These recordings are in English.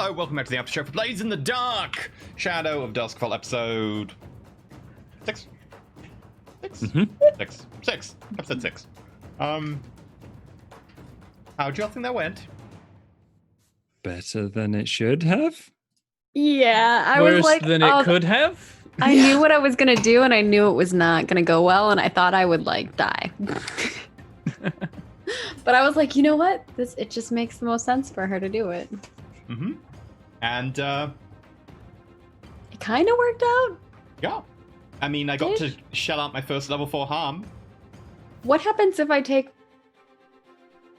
Hello, welcome back to the Aftershow for Blades in the Dark! Shadow of Doskvol episode... 6? 6? Mm-hmm. 6. Episode 6. How do y'all think that went? Better than it should have. Yeah, I was Worse like, than it could have. I knew what I was gonna do, and I knew it was not gonna go well, and I thought I would like die. But I was like, you know what? It just makes the most sense for her to do it. Mm-hmm. And It kind of worked out. yeah. I mean, I got to shell out my first level 4 harm. What happens if I take?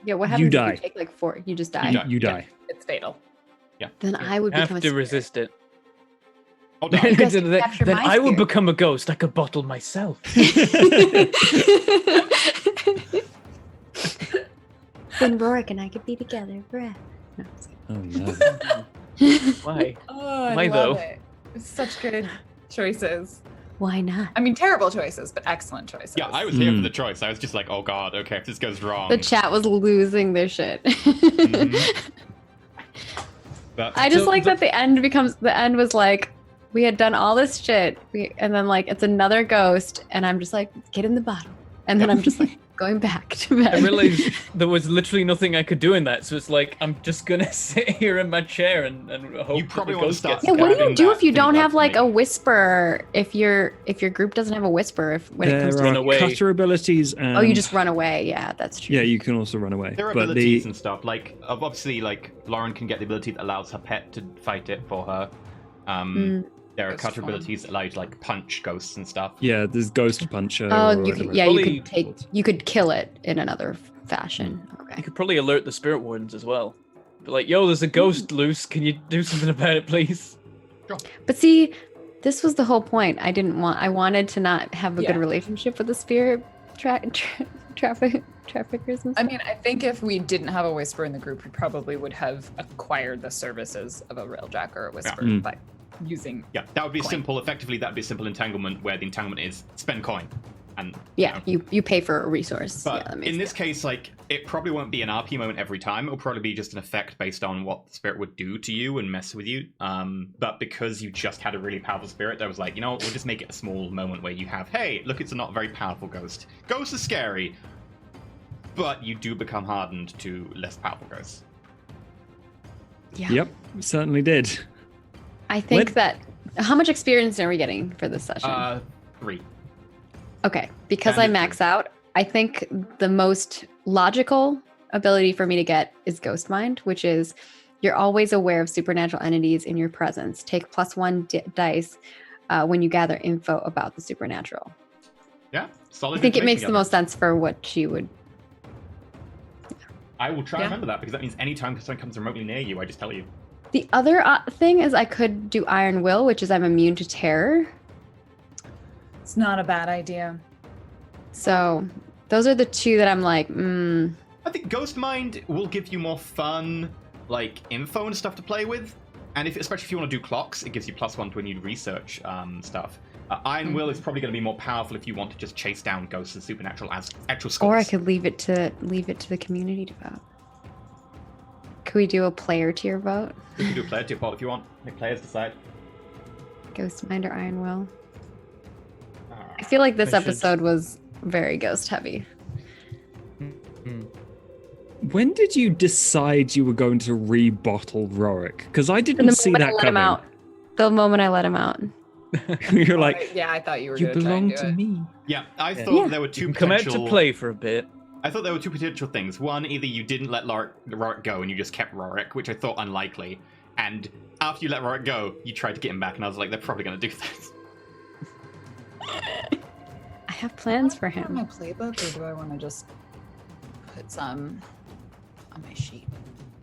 Yeah, what happens You if die. you take like 4? You just die. You die. It's fatal. Then I would Have become a to spirit. resist it. Oh, no. You guys can capture Then my I would spirit. become a ghost. I could bottle myself. Then Rorik and I could be together forever. No, Oh no. Why? Oh, I Why, love though? it. It's such good choices. why not? I mean, terrible choices, but excellent choices. Yeah, I was here for the choice. I was just like, oh god, okay, if this goes wrong. The chat was losing their shit. Mhm. But I just So like that the end was like, we had done all this shit, and then like it's another ghost, and I'm just like, get in the bottle, and then I'm just like going back to bed. I realized there was literally nothing I could do in that, so it's like I'm just gonna sit here in my chair and hope You probably that the wanna ghost start gets Yeah, what do you Having do that if you thing don't like have like me. a whisper? If your group doesn't have a whisper, when it comes There to run are away. cutter abilities and oh, you just run away. Yeah, that's true. yeah, you can also run away. there are but abilities the and stuff. Like, obviously, like, Lauren can get the ability that allows her pet to fight it for her. There are Ghost cutter form. abilities that allow you to, like, punch ghosts and stuff. yeah, there's ghost puncher. Oh, or you could, whatever. yeah, you Probably- could you could kill it in another fashion. You Okay. could probably alert the spirit wardens as well. Be like, yo, there's a ghost loose. Can you do something about it, please? But see, this was the whole point. I wanted to not have a Yeah. good relationship with the spirit traffickers and I stuff. mean, I think if we didn't have a whisper in the group, we probably would have acquired the services of a railjack or a whisper Mm. by using. Yeah, that would be Coin. simple. Effectively, that would be a simple entanglement where the entanglement is spend coin. And Yeah, you pay for a resource. But Yeah, that makes in this sense. case, like, it probably won't be an RP moment every time. It'll probably be just an effect based on what the spirit would do to you and mess with you. But because you just had a really powerful spirit, I was like, you know what, we'll just make it a small moment where you have, hey, look, it's a not very powerful ghost. Ghosts are scary, but you do become hardened to less powerful ghosts. Yeah. Yep, certainly did. I think What- that how much experience are we getting for this session? 3. Okay, because I Standard max out, I think the most logical ability for me to get is Ghost Mind, which is you're always aware of supernatural entities in your presence. Take +1 dice when you gather info about the supernatural. Yeah, solid. I think it makes information the most sense for what she would. I will try and Yeah. remember that because that means anytime someone comes remotely near you, I just tell you. The other thing is I could do Iron Will, which is I'm immune to terror. It's not a bad idea. So those are the two that I'm like, I think Ghost Mind will give you more fun, like, info and stuff to play with. And especially if you want to do clocks, it gives you +1 to when you research stuff. Iron Will is probably going to be more powerful if you want to just chase down ghosts and supernatural as actual scores. or I could leave it to the community to vote. Could we do a player tier vote? You can do a player tier poll if you want. Make players decide. Ghost Mind or Iron Will? I feel like this I should- episode was very ghost heavy. When did you decide you were going to rebottle Rorik? Because I From didn't the see moment I that let him coming. out. The moment I let him out. You're like, Yeah, I thought you were you going to try and belong do to it. me. Yeah, I Yeah. thought Yeah. there were two You can come out potential... to play for a bit. I thought there were two potential things. One, either you didn't let Rorik go and you just kept Rorik, which I thought unlikely. And after you let Rorik go, you tried to get him back, and I was like, they're probably going to do this. I have plans for Do I want my him. playbook, or do I want to just put some on my sheet?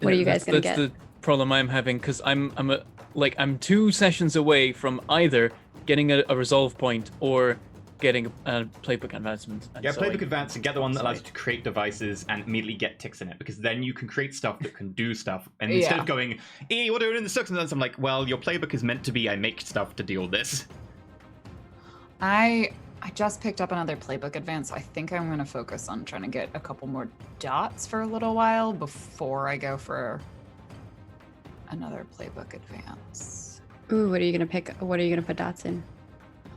What are you guys gonna That's get? the problem I'm having because I'm 2 sessions away from either getting a resolve point or getting a playbook advancement. And Yeah, so Playbook I- Advance and get the one that allows Sorry. you to create devices and immediately get ticks in it, because then you can create stuff that can do stuff. And instead Yeah. of going, what are we doing in the circumstance? I'm like, well, your playbook is meant to be I make stuff to deal with this. I just picked up another playbook advance, so I think I'm going to focus on trying to get a couple more dots for a little while before I go for another playbook advance. Ooh, what are you gonna pick? What are you gonna put dots in?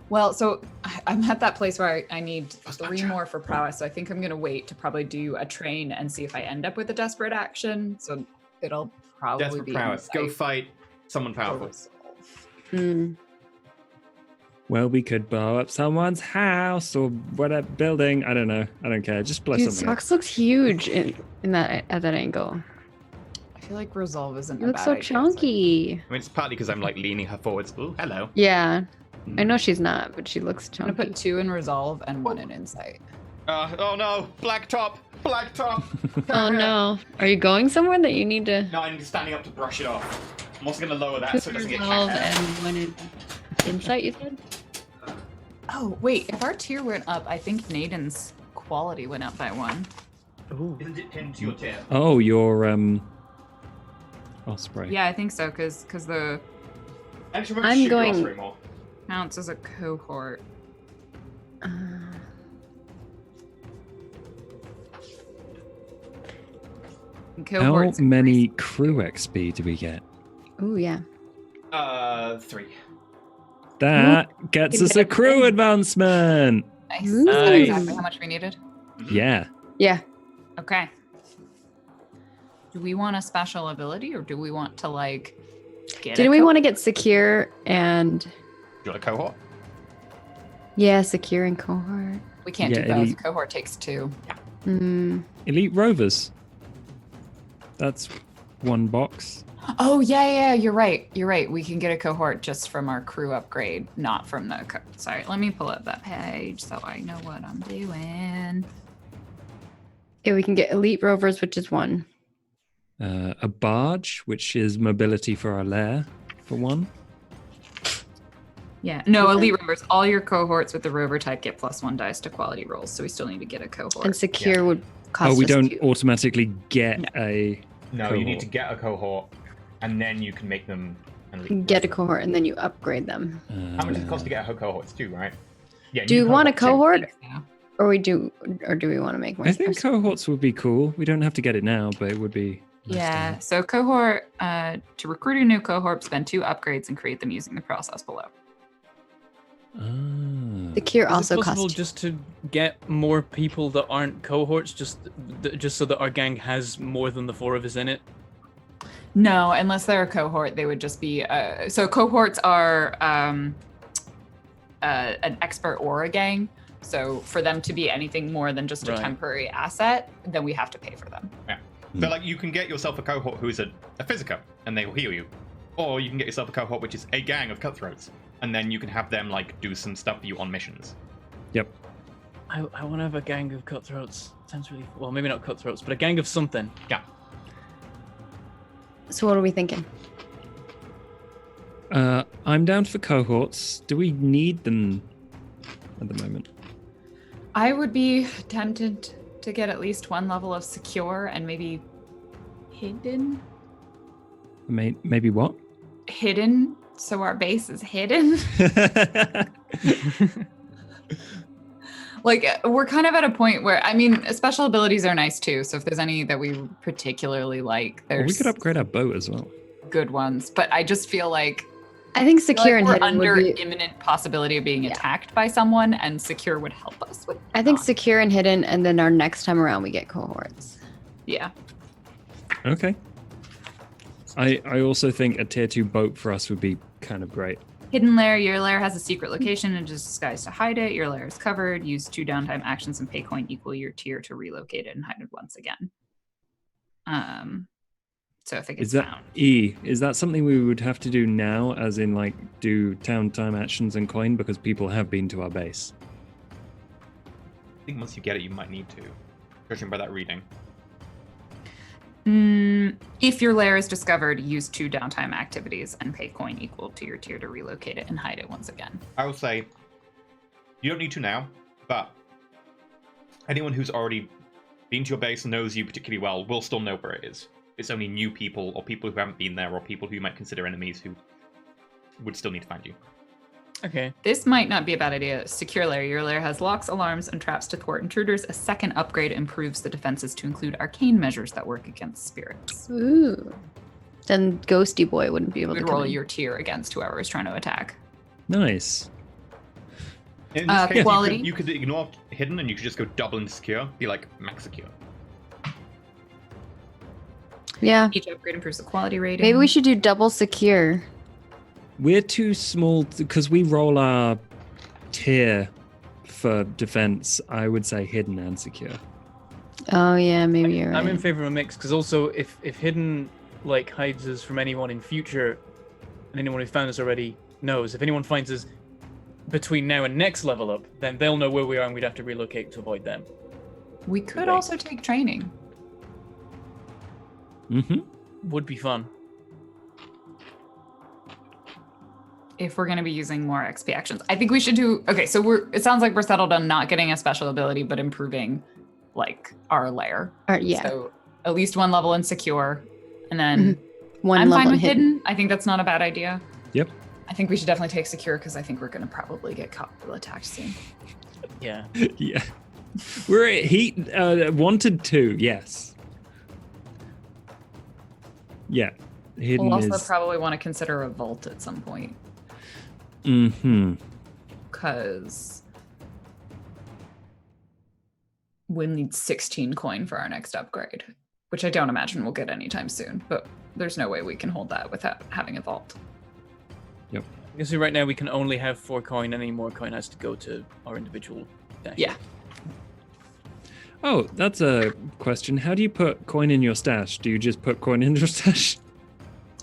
Well, so I'm at that place where I need First 3 matchup. more for prowess. So I think I'm gonna wait to probably do a train and see if I end up with a desperate action. So it'll probably Desperate be prowess. Go insight fight someone or powerful. resolve. Hmm. Well, we could blow up someone's house or whatever building. I don't know. I don't care. Just blow Dude, something up. Sox looks huge in that at that angle. I feel like resolve isn't He a looks bad so idea. chunky. I mean, it's partly because I'm like leaning her forwards. Ooh, hello. Yeah, I know she's not, but she looks I'm gonna chunky. put 2 in resolve and 1 in insight. Oh no, black top, black top. Oh no, are you going somewhere that you need to No, I'm standing up to brush it off. I'm also gonna lower that so it doesn't get resolve hacked. and one in insight? You said. Oh wait, if our tier went up, I think Naden's quality went up by 1. Ooh. Isn't it pinned to your tier? Oh, your Osprey. Yeah, I think so, because the Actually, I'm shoot your going- Osprey more. counts as a cohort. Uh, And How cohorts many increase- crew XP do we get? ooh, yeah. 3. That gets can us get a a crew thing. advancement. Nice. Is that Nice. exactly how much we needed? Yeah. Yeah. Okay. Do we want a special ability or do we want to like get Didn't we want to get secure and You want a cohort? yeah, secure and cohort? We can't Yeah, do both. elite. Cohort takes 2. Hmm. Elite Rovers. That's 1 box. Oh yeah, you're right. You're right. We can get a cohort just from our crew upgrade, not from the sorry, let me pull up that page so I know what I'm doing. Yeah, we can get elite rovers, which is 1. A barge, which is mobility for our lair, for 1. Yeah. No, elite rovers. All your cohorts with the rover type get +1 dice to quality rolls, so we still need to get a cohort. And secure would cost Oh, we us don't 2. automatically get No. a. No, you need Cohort. to get a cohort, and then you can make them. an elite Get a roster. cohort and then you upgrade them. How much does it cost to get a cohort? It's 2, right? Yeah. Do you new want a too. cohort, Yeah. or do we want to make more? I think space? cohorts would be cool. We don't have to get it now, but it would be. nice to Yeah. have. So cohort to recruit a new cohort, spend 2 upgrades and create them using the process below. Ah. Secure Is also it possible costs. just to get more people that aren't cohorts, just so that our gang has more than the 4 of us in it? No, unless they're a cohort, they would just be. So cohorts are an expert or a gang. So for them to be anything more than just a Right. temporary asset, then we have to pay for them. So, like, you can get yourself a cohort who's a physico, and they will heal you. Or you can get yourself a cohort which is a gang of cutthroats, and then you can have them, like, do some stuff for you on missions. Yep. I want to have a gang of cutthroats. Sounds really well, maybe not cutthroats, but a gang of something. Yeah. So what are we thinking? I'm down for cohorts. Do we need them at the moment? I would be tempted to get at least 1 level of secure and maybe hidden. Maybe what? Hidden, so our base is hidden. Like we're kind of at a point where I mean, special abilities are nice too. So if there's any that we particularly like, Well, we there's could upgrade our boat as well. good ones. But I just feel like I think secure and we're hidden under would be. imminent possibility of being Yeah. attacked by someone, and secure would help us with. I think that. secure and hidden, and then our next time around we get cohorts. Yeah. Okay. I also think a tier 2 boat for us would be kind of great. Hidden lair. Your lair has a secret location and just disguise to hide it. Your lair is covered. Use 2 downtime actions and pay coin equal your tier to relocate it and hide it once again. So if it gets Is that found. Is that something we would have to do now, as in like do town time actions and coin, because people have been to our base? I think once you get it, you might need to. Judging by that reading. If your lair is discovered, use 2 downtime activities and pay coin equal to your tier to relocate it and hide it once again. I will say, you don't need to now, but anyone who's already been to your base and knows you particularly well will still know where it is. It's only new people, or people who haven't been there, or people who you might consider enemies who would still need to find you. Okay. This might not be a bad idea. Secure lair. Your lair has locks, alarms, and traps to thwart intruders. A second upgrade improves the defenses to include arcane measures that work against spirits. Ooh. Then Ghosty Boy wouldn't be able You to would roll come in. your tier against whoever is trying to attack. Nice. In this case, quality? you could ignore hidden and you could just go double insecure, be like max secure. Yeah. Each upgrade improves the quality rating. Maybe we should do double secure. We're too small because we roll our tier for defense. I would say hidden and secure. Oh yeah, maybe you're right. I'm in favor of a mix because also if hidden like hides us from anyone in future, and anyone who found us already knows. If anyone finds us between now and next level up, then they'll know where we are and we'd have to relocate to avoid them. We could also take training. Would be fun. If we're going to be using more XP actions. I think we should do... Okay, so it sounds like we're settled on not getting a special ability, but improving, like, our lair. Yeah. So at least one level in secure, and then One I'm level fine in with hidden. I think that's not a bad idea. Yep. I think we should definitely take secure, because I think we're going to probably get caught attacked soon. Yeah. Yeah. We're at heat wanted to, yes. Yeah. Hidden We'll also is probably want to consider a vault at some point, because we'll need 16 coin for our next upgrade, which I don't imagine we'll get anytime soon, but there's no way we can hold that without having a vault. Yep. I guess right now we can only have 4 coin. Any more coin has to go to our individual dash. Yeah. Oh, that's a question. How do you put coin in your stash? Do you just put coin in your stash?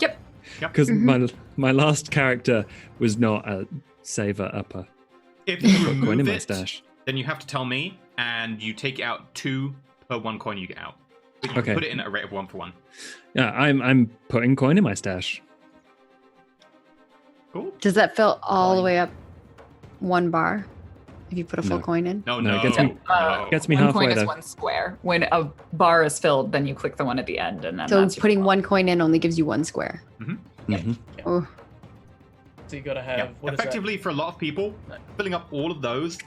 Yep. Because my last character was not a saver upper. If you Put coin in remove my it, stash. then you have to tell me, and you take out 2 per 1 coin you get out. But you Okay. put it in at a rate of 1 for 1. Yeah, I'm putting coin in my stash. Cool. Does that fill all the way up 1 bar if you put a full No. coin in? No, No, no. it gets me- no. Gets me 1 halfway coin is though. 1 square. When a bar is filled, then you click the one at the end, and then So that's your putting vault. 1 coin in only gives you 1 square. Mhm. Oh, So you gotta have Yeah. what is that? Effectively, for a lot of people, filling up all of those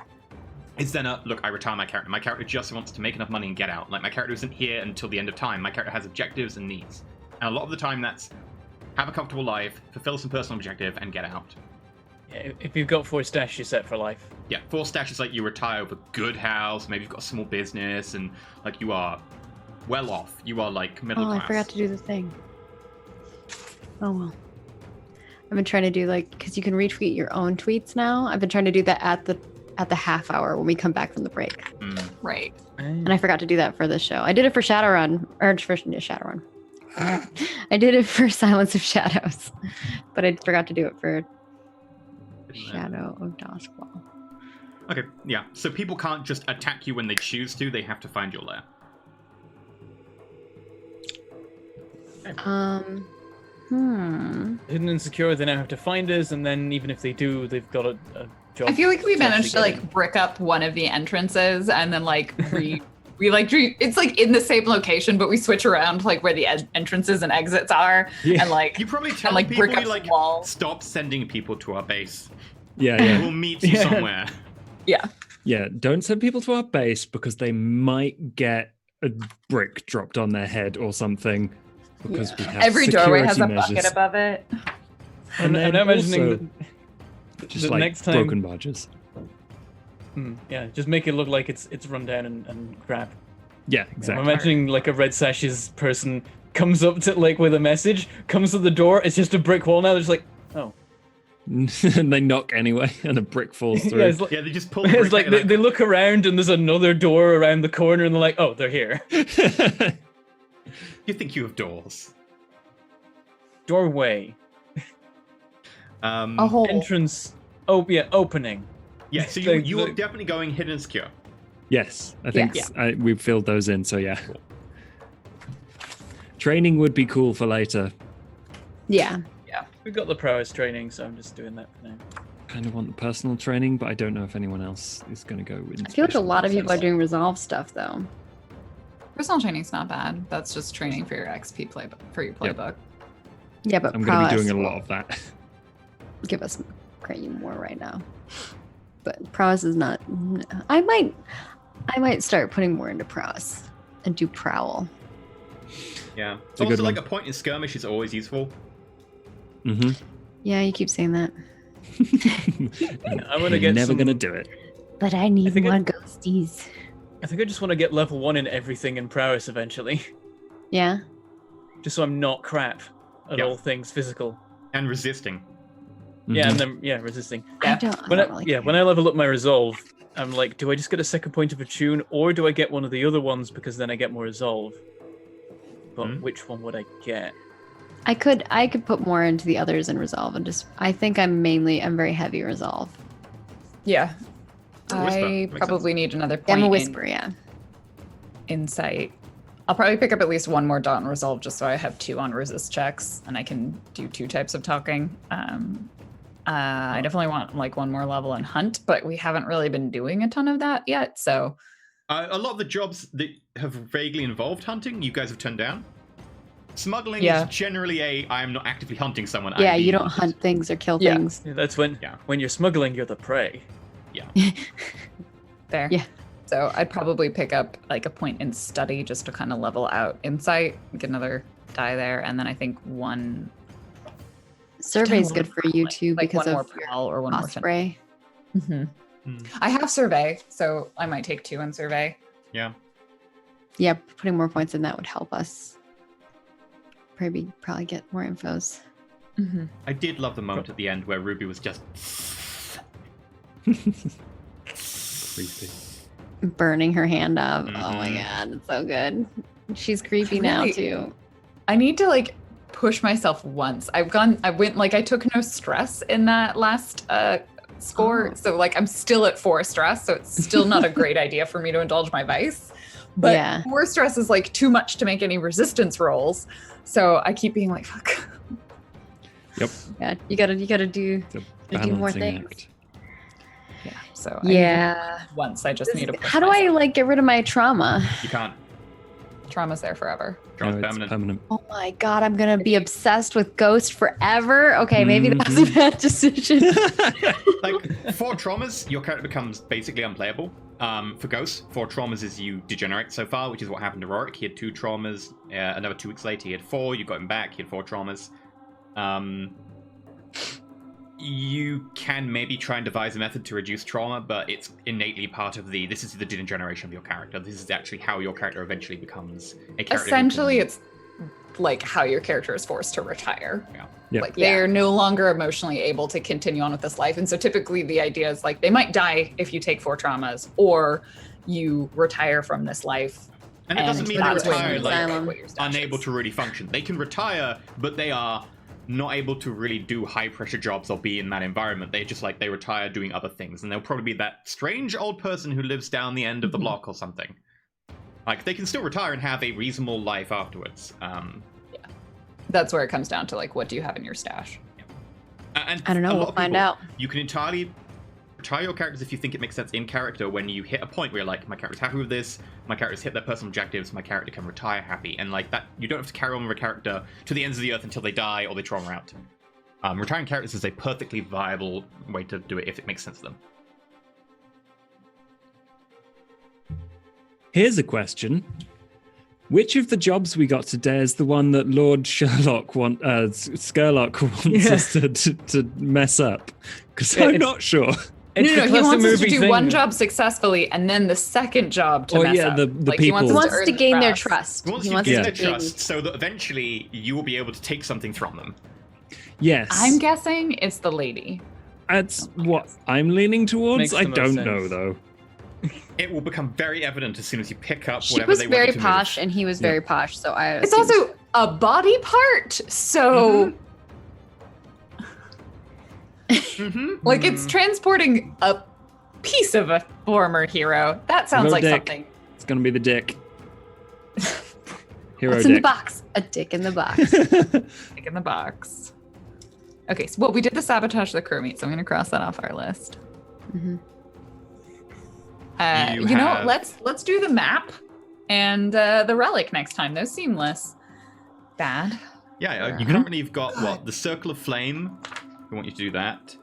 is then look, I retire my character. My character just wants to make enough money and get out. Like, my character isn't here until the end of time. My character has objectives and needs. And a lot of the time that's have a comfortable life, fulfill some personal objective, and get out. Yeah, if you've got 4 stash, you're set for life. Yeah, 4 stash is like you retire with a good house, maybe you've got a small business, and like you are well off. You are like middle class. I forgot to do the thing. Oh well. I've been trying to do because you can retweet your own tweets now. I've been trying to do that at the half hour when we come back from the break. Right. And I forgot to do that for this show. I did it for Shadowrun, or for Shadowrun. I did it for Silence of Shadows, but I forgot to do it for Shadow of Doskvol. Okay, yeah. So people can't just attack you when they choose to. They have to find your lair. Hidden and secure, they now have to find us, and then even if they do, they've got a job. I feel like we managed to actually get like brick up one of the entrances and then like it's like in the same location, but we switch around like where the entrances and exits are, Yeah. and like You probably tell like, people brick up you, like some walls. stop sending people to our base. Yeah. We'll meet you Yeah. somewhere. yeah. Yeah, don't send people to our base because they might get a brick dropped on their head or something. Because we have Every doorway has a security bucket measures. above it. I'm then not imagining also just the like next time. broken barges. Yeah, just make it look like it's run down and crap. Yeah, I'm exactly. imagining like a red sashes person comes up to like with a message, comes to the door, it's just a brick wall now. They're just like, oh. And they knock anyway, and a brick falls through. Yeah, it's like, Yeah, they just pull the it's brick like out, they look around and there's another door around the corner and they're like, oh, they're here. You think you have doors. Doorway. A hole. Entrance. Oh, yeah, opening. Yeah, so Like, you are the- definitely going hidden and secure. Yes, I think Yeah. we filled those in, so yeah. Training would be cool for later. Yeah. We've got the prowess training, so I'm just doing that for now. Kind of want the personal training, but I don't know if anyone else is going to go with. I feel like a lot of people are doing resolve stuff though. Personal training's not bad. That's just training for your XP playbook for your Yep. playbook. Yeah, but I'm going to be prowess doing a will lot of that. give us create more right now. But prowess is not. I might start putting more into prowess and do prowl. Yeah. a good Also, like one. a point in skirmish is always useful. Mm-hmm. Yeah, you keep saying that. I want to get never some... gonna do it. But I need think more ghosties. I think I just want to get level 1 in everything in prowess eventually. Yeah. Just so I'm not crap at Yeah. all things physical. And resisting. Yeah, Mhm. and then resisting. I don't When really care. when I level up my resolve, I'm like, do I just get a second point of attune, or do I get one of the other ones because then I get more resolve? But which one would I get? I could put more into the others and resolve and just I think I'm very heavy resolve. Yeah. A whisper. I Makes probably need another I'm point a in whisper, yeah. insight. I'll probably pick up at least one more dot and resolve just so I have 2 on resist checks and I can do 2 types of talking. I definitely want like 1 more level in hunt, but we haven't really been doing a ton of that yet. So A lot of the jobs that have vaguely involved hunting, you guys have turned down. Smuggling Yeah. is generally I am not actively hunting someone. Yeah, I'm you being don't hunted. hunt things or kill Yeah. things. Yeah, that's when Yeah. when you're smuggling, you're the prey. there. Yeah. So I'd probably pick up like a point in study just to kind of level out insight, get another die there, and then I think 1 Survey's good for you too like because 1 more of your prowl or 1 more osprey. hmm Hmm. I have survey, so I might take 2 in survey. Yeah. Yeah, putting more points in that would help us. Probably get more infos. Mm-hmm. I did love the moment at the end where Ruby was just Creepy. Burning her hand up. Oh my Mhm. god, it's so good. She's creepy now Really? too. I need to like push myself once. I went like I took no stress in that last score. Oh. So like I'm still at 4 stress, so it's still not a great idea for me to indulge my vice. But Yeah. 4 stress is like too much to make any resistance rolls. So I keep being like, fuck. Yeah, you gotta do It's a gotta do more balancing things. act. Yeah. So I need Yeah. once I just need to push How do I myself. like get rid of my trauma? you can't. Trauma's there forever. Drop No, it's permanent. permanent. Oh my god, I'm gonna be obsessed with Ghost forever. Okay, maybe that was a bad decision. Like 4 traumas, your character becomes basically unplayable. For Ghost, 4 traumas is you degenerate so far, which is what happened to Rorik. He had 2 traumas. Another 2 weeks later, he had 4. You got him back. He had 4 traumas. You can maybe try and devise a method to reduce trauma, but it's innately part of this is the degeneration of your character. This is actually how your character eventually becomes a character. Essentially, it's like how your character is forced to retire. Yeah. Like they're no longer emotionally able to continue on with this life. And so typically the idea is like they might die if you take 4 traumas or you retire from this life. And it doesn't mean they that's when retire you like Asylum. what your stash unable is. to really function. They can retire, but they are not able to really do high pressure jobs or be in that environment. They just they retire doing other things, and they'll probably be that strange old person who lives down the end of the block or something. Like they can still retire and have a reasonable life afterwards. That's where it comes down to like, what do you have in your stash? And I don't know, a lot we'll of find people, out. You can entirely retire your characters if you think it makes sense in character. When you hit a point where you're like, my character's happy with this, my character's hit their personal objectives, my character can retire happy, and like that, you don't have to carry on with a character to the ends of the earth until they die or they trauma out. Retiring characters is a perfectly viable way to do it if it makes sense to them. Here's a question. Which of the jobs we got today is the one that Lord Sherlock Skurlock wants us to mess up? Because Yeah, I'm it's- not sure. It's no, the he classic wants us to movie do thing. one job successfully and then the second job to Oh, mess yeah, up. the Like, he wants He people. wants earn to the gain their trust. Once He you wants gain us their to gain- trust, so that eventually you will be able to take something from them. Yes. I'm guessing it's the lady. That's what I'm leaning towards. Makes I the most don't sense. know, though. It will become very evident as soon as you pick up She whatever was they very want you to posh move. and he was Yeah. very posh, so I It's assumed- also a body part, so like it's transporting a piece of a former hero. That sounds Hello, like Dick. something. It's gonna be the dick. Hero What's in the dick. box? A dick in the box. Like in the box. Okay, so well, we did the sabotage the crew meet, so I'm gonna cross that off our list. Mhm. You You know, have- let's do the map and the relic next time. Those seem less bad. Yeah, you currently have got what? The Circle of Flame. I want you to do that.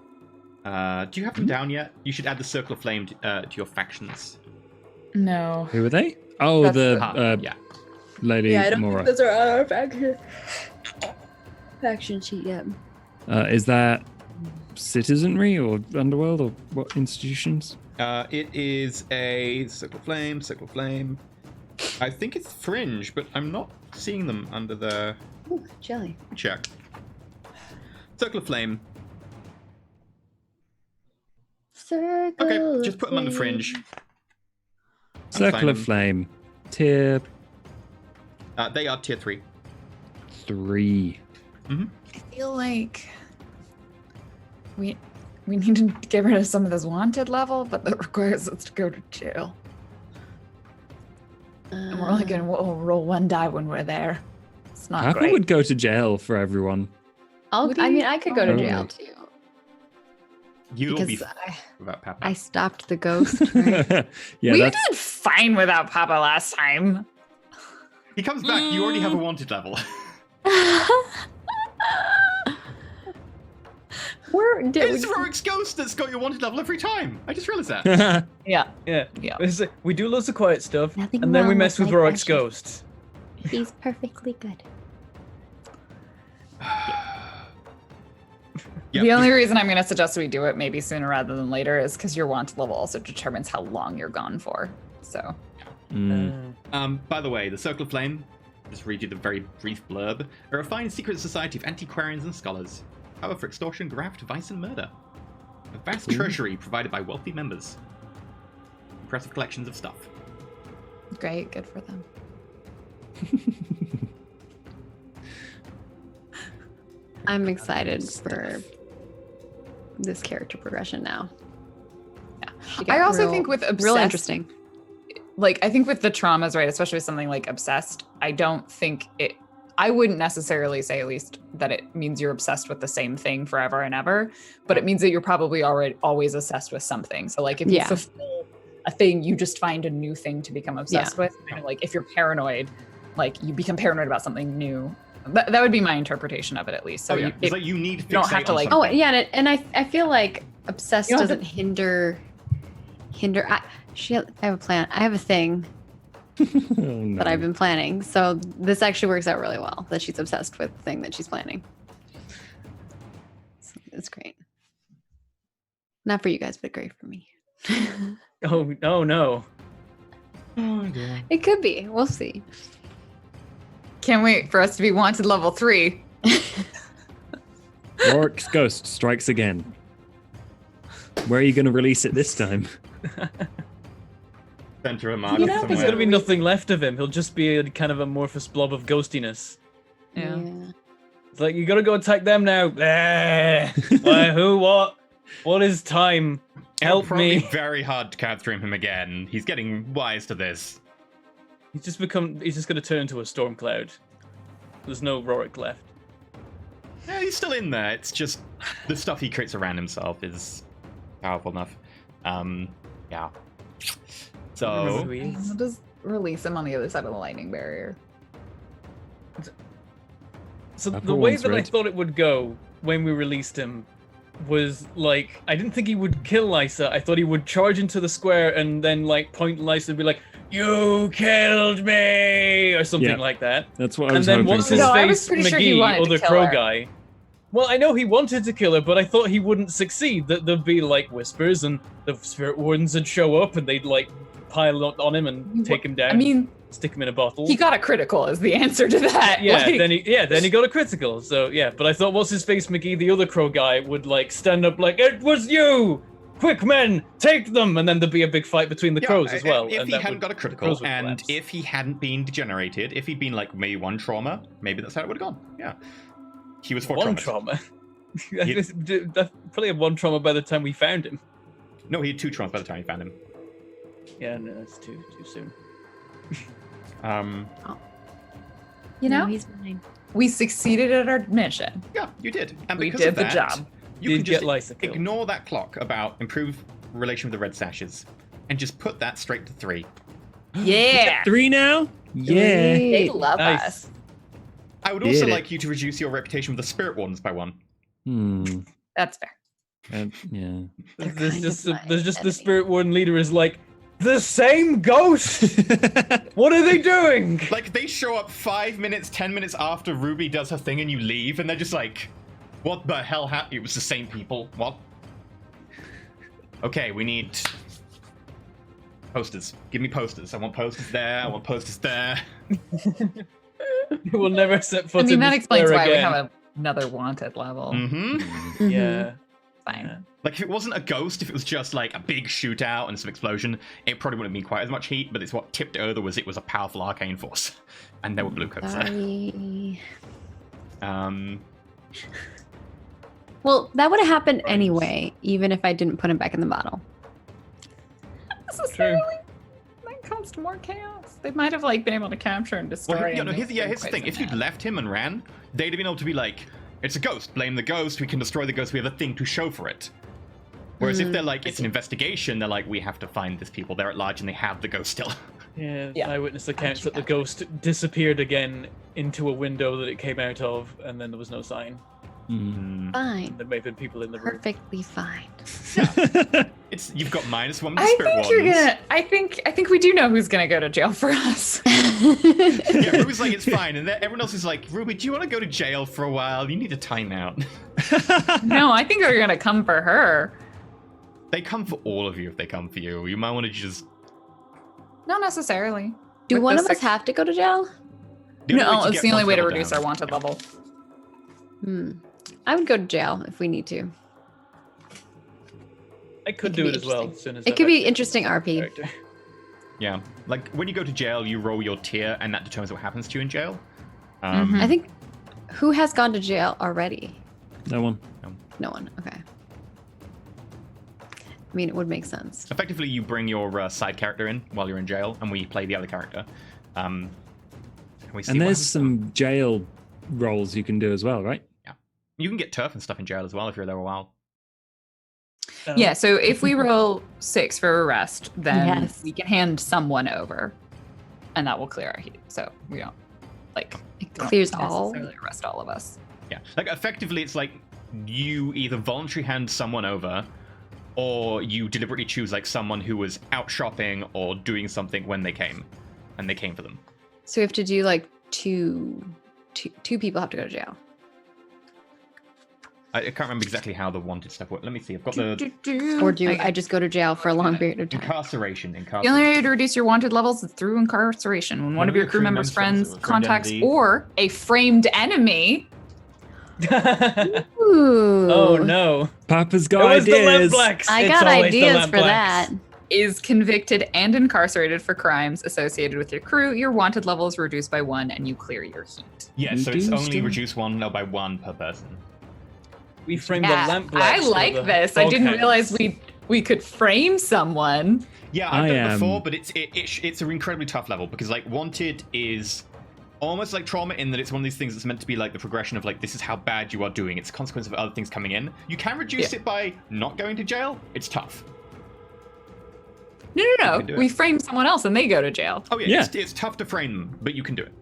Do you have them down yet? You should add the Circle of Flame to your factions. No. Who are they? Oh, That's the Ah, yeah. Lady Mora. those are on our faction sheet yet. Is that citizenry or underworld or what institutions? It is a Circle of Flame. I think it's Fringe, but I'm not seeing them under the... Ooh, jelly. Check. Circle of Flame. Circle Okay, just of put them under flame. Fringe. Circle of Flame. Tier They are tier 3. 3. I feel like we need to get rid of some of this wanted level, but that requires us to go to jail. And we're only going to roll one die when we're there. It's not Papa great. would go to jail for everyone. I could go to jail too. You'll be Because without Papa. I stopped the ghost. Right? Yeah, we that's did fine without Papa last time. He comes back, you already have a wanted level. It's Rorik's ghost that's got your wanted level every time. I just realized that. Yeah. Yeah. Yeah. It's like, we do lots of quiet stuff, Nothing and then we wrong mess with with my Rorik's passion. ghost. He's perfectly good. Yeah, The only reason I'm going to suggest we do it maybe sooner rather than later is because your wanted level also determines how long you're gone for. So, By the way, the Circle of Flame, just read you the very brief blurb, a refined secret society of antiquarians and scholars. Power for extortion, graft, vice, and murder. A vast treasury provided by wealthy members. Impressive collections of stuff. great. Good for them. I'm excited for this character progression now. Yeah. She got I also real- think with real obsessed, interesting. like I think with the traumas, right, especially with something like obsessed, I don't think I wouldn't necessarily say, at least, that it means you're obsessed with the same thing forever and ever, but it means that you're probably always obsessed with something. So like if you Yeah. fulfill a thing, you just find a new thing to become obsessed with. Kind of like if you're paranoid, like you become paranoid about something new. That would be my interpretation of it, at least. So It's like you need to don't have fixate to, on like- Oh something. yeah, and I feel like obsessed You don't have doesn't hinder. I have a plan. I have a thing oh, no. that I've been planning. So this actually works out really well that she's obsessed with the thing that she's planning. So it's great. Not for you guys, but great for me. Oh no. Oh, dear. It could be. We'll see. can't wait for us to be wanted level 3. Rorik's ghost strikes again. Where are you going to release it this time? Center of market There's somewhere. gonna be nothing left of him. He'll just be a kind of amorphous blob of ghostiness. Yeah. It's like, you gotta go attack them now. Why, who, what? What is time? It'll Help probably me. be very hard to capture him again. He's getting wise to this. He's just gonna turn into a storm cloud. There's no Rorik left. Yeah, he's still in there. It's just the stuff he creates around himself is powerful enough. Yeah. So Who he is. We'll just release him on the other side of the lightning barrier. So Papa the way wants that I red. thought it would go when we released him was like, I didn't think he would kill Lysa. I thought he would charge into the square and then like point Lysa and be like, "You killed me," or something Yeah. like that. That's what I And was then hoping what's for. his No, I was face, pretty sure he McGee, wanted to other kill crow her. guy. Well, I know he wanted to kill her, but I thought he wouldn't succeed. That there'd be like whispers, and the spirit wardens would show up, and they'd like pile on him and take him down. I mean, stick him in a bottle. he got a critical is the answer to that. Yeah, Like, then he got a critical. So yeah, but I thought what's his face McGee, the other crow guy, would like stand up like, "It was you! Quick men, take them!" And then there'd be a big fight between the crows as well. If and he that hadn't would- got a the critical, crows would and collapse. if he hadn't been degenerated, if he'd been like maybe one trauma, maybe that's how it would have gone. Yeah. He was 4 one traumas. trauma. That probably had one trauma by the time we found him. No, he had 2 traumas by the time you found him. Yeah, no, that's too soon. you know, he's mine. we succeeded at our mission. Yeah, you did. And We because did of the that, job. You Did can get just Lysa killed. ignore that clock about improve relation with the red sashes, and just put that straight to 3. Yeah. 3 now? Yeah. They love Nice. us. I would Did also it. like you to reduce your reputation with the spirit wardens by 1. That's fair. Yeah. They're There's kind just of my there's just the enemy. spirit warden leader is like, The same ghost? What are they doing? Like, they show up 5 minutes, 10 minutes after Ruby does her thing and you leave, and they're just like, what the hell happened? It was the same people. What? Okay, we need posters. Give me posters. I want posters there. I want posters there. We'll never set foot I mean, in that this explains square why again. we have another wanted level. Mm-hmm. Yeah. Fine. Yeah. Like, if it wasn't a ghost, if it was just like a big shootout and some explosion, it probably wouldn't be quite as much heat, but it's what tipped it over was it was a powerful arcane force. And there were blue coats there. Sorry. Well, that would have happened Right. anyway, even if I didn't put him back in the bottle. Necessarily. That caused more chaos. They might have like been able to capture and destroy. yeah, no, him. here's the thing. If you'd left him and ran, they'd have been able to be like, it's a ghost, blame the ghost, we can destroy the ghost, we have a thing to show for it. Whereas if they're like, it's an investigation, they're like, we have to find these people, they're at large and they have the ghost still. Yeah, Yeah. eyewitness accounts that the ghost disappeared again into a window that it came out of, and then there was no sign. Mm. Fine. There may have been people in the room. Perfectly fine. You've got -1 with the I spirit think you're wardens. gonna. I think we do know who's gonna go to jail for us. Yeah, Ruby's like, it's fine, and then everyone else is like, Ruby, do you want to go to jail for a while? You need a timeout. No, I think they're gonna come for her. They come for all of you if they come for you. You might want to just... Not necessarily. Do With one the of us six- have to go to jail? No, to it's get the only one way to level reduce down. our wanted level. I would go to jail if we need to. I could It do could it be as well. interesting. As soon as It I've could be actually interesting RP. character. Yeah, like, when you go to jail, you roll your tier, and that determines what happens to you in jail. I think who has gone to jail already? No one. No one. Okay. I mean, it would make sense. Effectively, you bring your side character in while you're in jail, and we play the other character. We see And what there's happens. some jail roles you can do as well, right? You can get turf and stuff in jail as well if you're there a while. Yeah, so if we roll 6 for arrest, then Yes. we can hand someone over, and that will clear our heat. So we don't like It don't clears all. necessarily arrest all of us. Yeah, like effectively, it's like you either voluntarily hand someone over, or you deliberately choose like someone who was out shopping or doing something when they came, and they came for them. So we have to do like two people have to go to jail. I can't remember exactly how the wanted stuff works. Let me see. I've got the Or do I just go to jail for a long period of time? incarceration. The only way to reduce your wanted levels is through incarceration. When one of your crew members, friends, contacts, identity. or a framed enemy. Ooh. Oh no! Papa's It got was the lamp ideas. blacks. I It's got always the ideas lamp for blacks. that. Is convicted and incarcerated for crimes associated with your crew, your wanted level is reduced by 1 and you clear your heat. Yeah, You so it's do only still- reduced by 1 per person. We framed Yeah, the lamp blacks. I for like the this. I didn't doghouse. realize we could frame someone. Yeah, I've done it I before, but it's an incredibly tough level because like wanted is almost like trauma in that it's one of these things that's meant to be like the progression of like this is how bad you are doing. It's a consequence of other things coming in. You can reduce it by not going to jail. It's tough. No, can do no. We it. frame someone else and they go to jail. Oh yeah, Yeah. It's tough to frame them, but you can do it.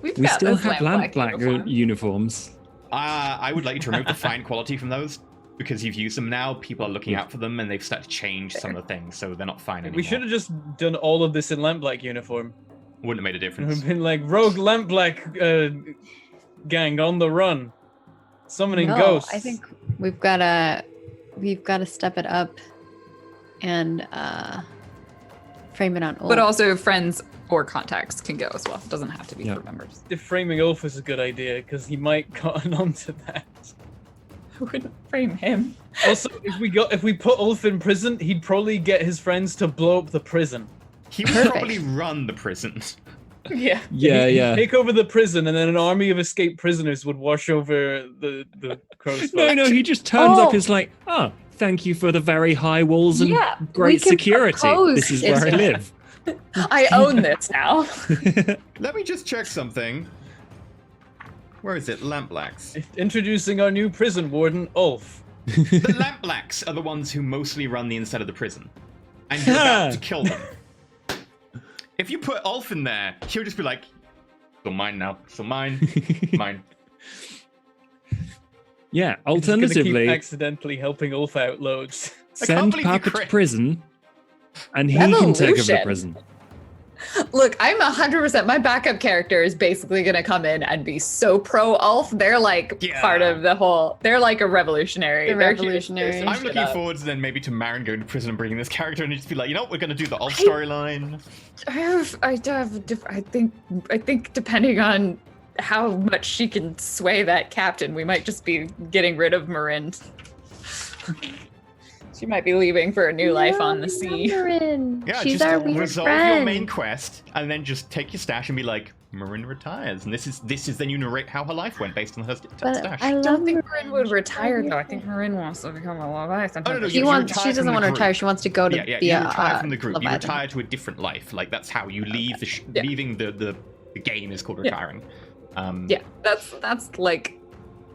We've We got still this have lamp black uniform. uniforms. I would like you to remove the fine quality from those because you've used them now. People are looking out for them, and they've started to change some of the things, so they're not fine anymore. We should have just done all of this in lamp black uniform. Wouldn't have made a And difference. we've been like rogue lamp black gang on the run, summoning No, ghosts. I think we've got to step it up and frame it on old. But also friends or contacts can go as well. It doesn't have to be Yeah. crew members. If framing Ulf is a good idea because he might cotton on to that. Who would frame him? Also, if we put Ulf in prison, he'd probably get his friends to blow up the prison. He would probably run the prison. Yeah. Yeah, He'd yeah. take over the prison, and then an army of escaped prisoners would wash over the crow's No, foot. no, he just turns up. Oh. Is like, oh, thank you for the very high walls and Yeah, we great can security. propose This is it. where I live. I own this now. Let me just check something. Where is it? Lamp blacks. Introducing our new prison warden, Ulf. The lamp blacks are the ones who mostly run the inside of the prison, and you're about to kill them. If you put Ulf in there, he'll just be like, "So mine now. So mine, mine." Yeah. He's just gonna Alternatively, keep accidentally helping Ulf out loads. I can't send believe you Papa to crit. prison, And he can take over the Revolution. prison. Look, I'm 100%. My backup character is basically going to come in and be so pro Ulf. They're like part of the whole. They're like a revolutionary. The They're here to revolutionary. stir some I'm shit looking up. forward to then maybe to Marin going to prison and bringing this character and just be like, you know what, we're going to do the Ulf storyline. I think depending on how much she can sway that captain, we might just be getting rid of Marin. She might be leaving for a new life on the sea. Yeah, She's just our weird resolve friend. your main quest and then just take your stash and be like, Marin retires. And this is then you narrate how her life went based on her But stash. I I love don't think Marin. Marin would retire though. I think Marin wants to become a Leviathan. Oh, no, She you wants. retire She from doesn't the want to group. retire. She wants to go to Yeah, be you a retire from the group. You Leviathan. retire to a different life. Like that's how you leave Yeah. leaving the game is called Yeah. retiring. Yeah, that's like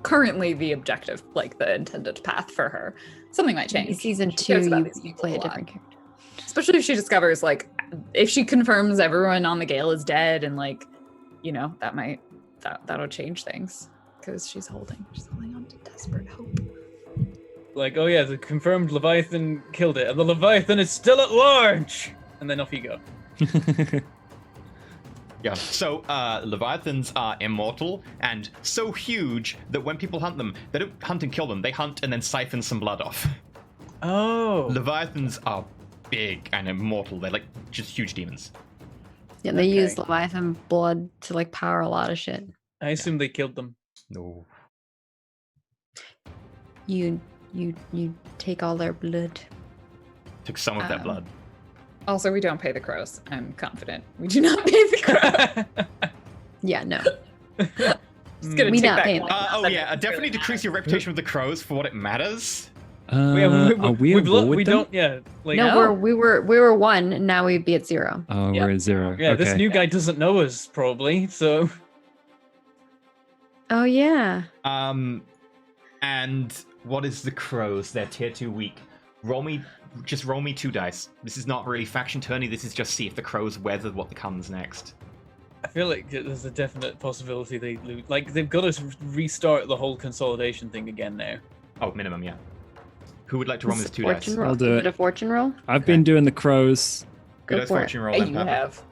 currently the objective, like the intended path for her. Something might change. In season She cares 2, about you these people play a lot. different character. Especially if she discovers, like, if she confirms everyone on the Gale is dead, and like, you know, that'll change things because she's holding on to desperate hope. Like, oh yeah, the confirmed Leviathan killed it, and the Leviathan is still at large. And then off you go. Yeah. So Leviathans are immortal and so huge that when people hunt them, they don't hunt and kill them. They hunt and then siphon some blood off. Oh. Leviathans are big and immortal. They're like just huge demons. Yeah, they Okay. use Leviathan blood to like power a lot of shit. I assume they killed them. No. You take all their blood. Took some of their Um, blood. Also, we don't pay the crows. I'm confident we do not pay the crows. Yeah, no. Just gonna We take not back paying one. them. Oh yeah, Doesn't definitely really decrease your reputation with the crows for what it matters. Are we at war with we them? don't. Yeah. Like, No, we were 1, and now we'd be at 0. Oh, Yeah. we're at 0. Yeah, okay. this new guy doesn't know us probably, so. Oh yeah. And what is the crows? They're tier 2 weak. Roll me 2 dice. This is not really faction tourney. This is just see if the crows weather what comes next. I feel like there's a definite possibility they lose. Like they've got to restart the whole consolidation thing again now. Oh, minimum, yeah. Who would like to roll me this 2 Fortune dice? roll. I'll do Is it. it a fortune roll? I've been doing the crows. Good Go dice for it. fortune roll. Hey, then, you Pepper. have.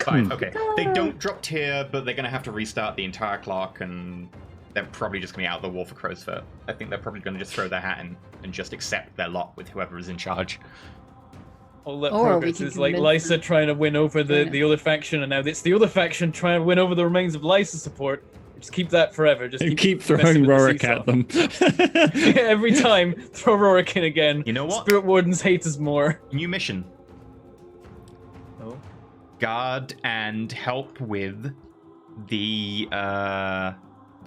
5. Okay. They don't drop tier, but they're gonna have to restart the entire clock, and they're probably just gonna be out of the war for crow's foot. I think they're probably gonna just throw their hat in and just accept their lot with whoever is in charge. All that Or we progress can is like convince Lysa them. trying to win over Yeah. the other faction, and now it's the other faction trying to win over the remains of Lysa's support. Just keep that forever. Just Keep messing throwing with the Rorik at seesaw. them. Every time, throw Rorik in again. You know what? Spirit Wardens hate us more. New mission. Oh. Guard and help with the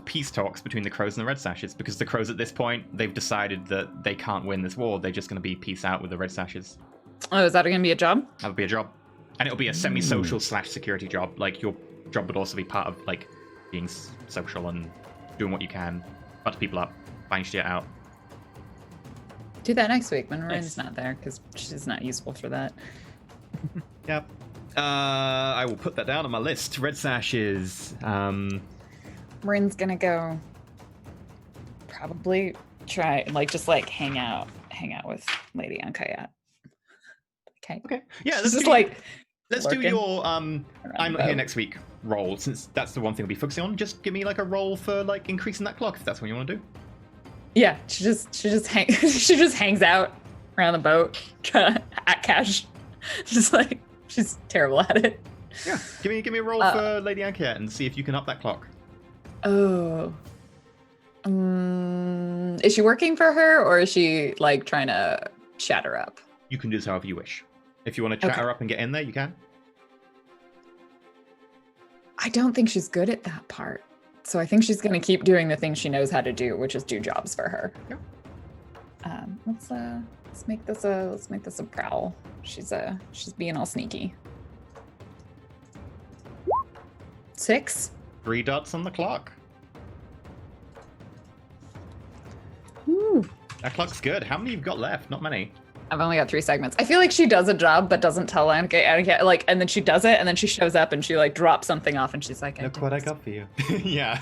peace talks between the crows and the red sashes, because the crows at this point, they've decided that they can't win this war. They're just going to be peace out with the red sashes. Oh, is that going to be a job? That'll be a job. And it'll be a semi-social / security job. Like, your job would also be part of, like, being social and doing what you can. Butter people up, find shit out. Do that next week when Marin's Nice. not there because she's not useful for that. Yep. I will put that down on my list. Red sashes. Marin's gonna go probably try just hang out with Lady Ankayat. Okay. Okay. Yeah, She's just do, like let's do lurking your around I'm the not here boat. next week roll, since that's the one thing we'll be focusing on. Just give me like a roll for like increasing that clock if that's what you want to do. Yeah, she just hangs out around the boat trying to act cash. Just like she's terrible at it. Yeah. Give me a roll for Lady Ankiet and see if you can up that clock. Oh. Is she working for her or is she like trying to chat her up? You can do this however you wish. If you want to chat Okay. her up and get in there, you can. I don't think she's good at that part. So I think she's going to keep doing the thing she knows how to do, which is do jobs for her. Yeah. Let's make this a prowl. She's being all sneaky. 6. 3 dots on the clock. Ooh. That clock's good. How many you've got left? Not many. I've only got 3 segments. I feel like she does a job, but doesn't tell Annika, like, and then she does it, and then she shows up and she like drops something off, and she's like, Look what I got for you. Yeah.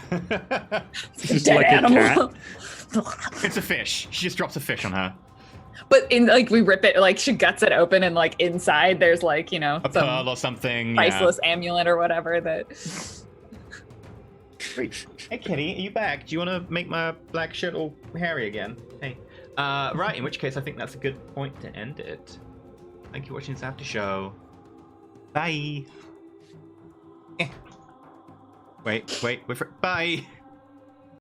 Just dead like animal. a cat. It's a fish. She just drops a fish on her. But in like we rip it, like she guts it open, and like inside there's like, you know, A some pearl or something. priceless amulet or whatever that. Great. Hey, Kitty, are you back? Do you want to make my black shirt all hairy again? Hey. Right, in which case I think that's a good point to end it. Thank you for watching this after show. Bye. Wait for it. Bye.